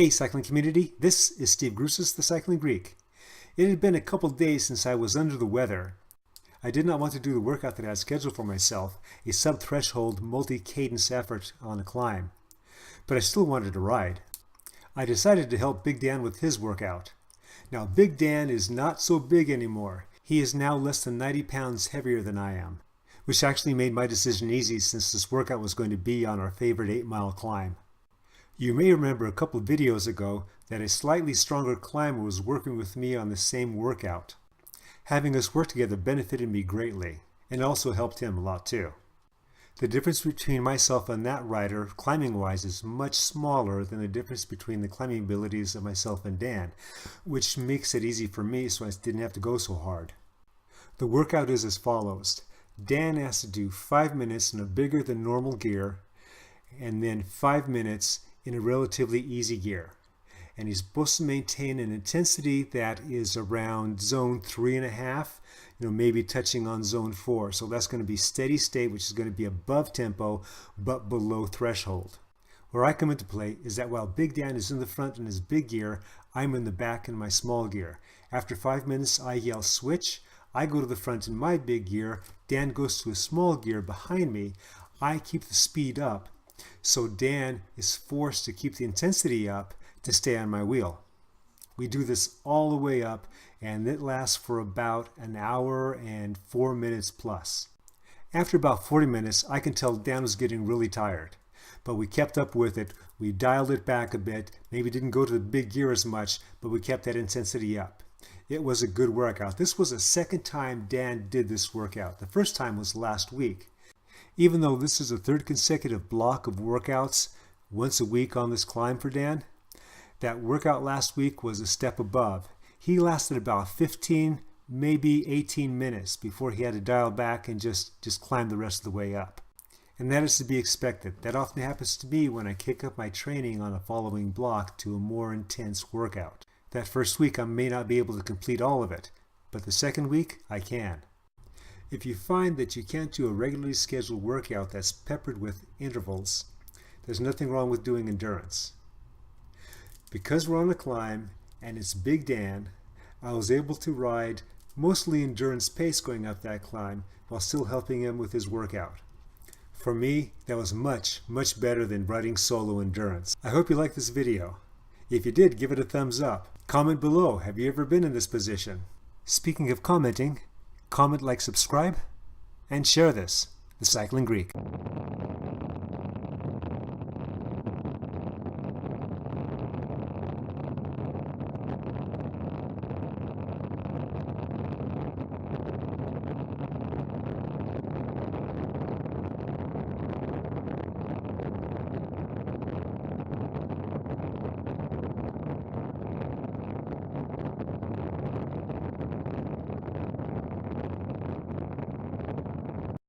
Hey cycling community, this is Steve Grusis, the Cycling Greek. It had been a couple days since I was under the weather. I did not want to do the workout that I had scheduled for myself, a sub-threshold multi-cadence effort on a climb. But I still wanted to ride. I decided to help Big Dan with his workout. Now Big Dan is not so big anymore. He is now less than 90 pounds heavier than I am, which actually made my decision easy since this workout was going to be on our favorite 8-mile climb. You may remember a couple of videos ago that a slightly stronger climber was working with me on the same workout. Having us work together benefited me greatly, and also helped him a lot too. The difference between myself and that rider, climbing-wise, is much smaller than the difference between the climbing abilities of myself and Dan, which makes it easy for me so I didn't have to go so hard. The workout is as follows. Dan has to do 5 minutes in a bigger than normal gear, and then 5 minutes in a relatively easy gear. And he's supposed to maintain an intensity that is around zone 3.5, maybe touching on zone 4. So that's going to be steady state, which is going to be above tempo, but below threshold. Where I come into play is that while Big Dan is in the front in his big gear, I'm in the back in my small gear. After 5 minutes, I yell switch. I go to the front in my big gear. Dan goes to a small gear behind me. I keep the speed up. So Dan is forced to keep the intensity up to stay on my wheel. We do this all the way up, and it lasts for about an hour and 4 minutes plus. After about 40 minutes, I can tell Dan was getting really tired, but we kept up with it. We dialed it back a bit, maybe didn't go to the big gear as much, but we kept that intensity up. It was a good workout. This was the second time Dan did this workout. The first time was last week. Even though this is the third consecutive block of workouts once a week on this climb for Dan, that workout last week was a step above. He lasted about 15, maybe 18 minutes before he had to dial back and just climb the rest of the way up. And that is to be expected. That often happens to me when I kick up my training on a following block to a more intense workout. That first week I may not be able to complete all of it, but the second week I can. If you find that you can't do a regularly scheduled workout that's peppered with intervals, there's nothing wrong with doing endurance. Because we're on a climb and it's Big Dan, I was able to ride mostly endurance pace going up that climb while still helping him with his workout. For me, that was much, much better than riding solo endurance. I hope you liked this video. If you did, give it a thumbs up. Comment below, have you ever been in this position? Speaking of commenting, comment, like, subscribe, and share this, The Cycling Greek.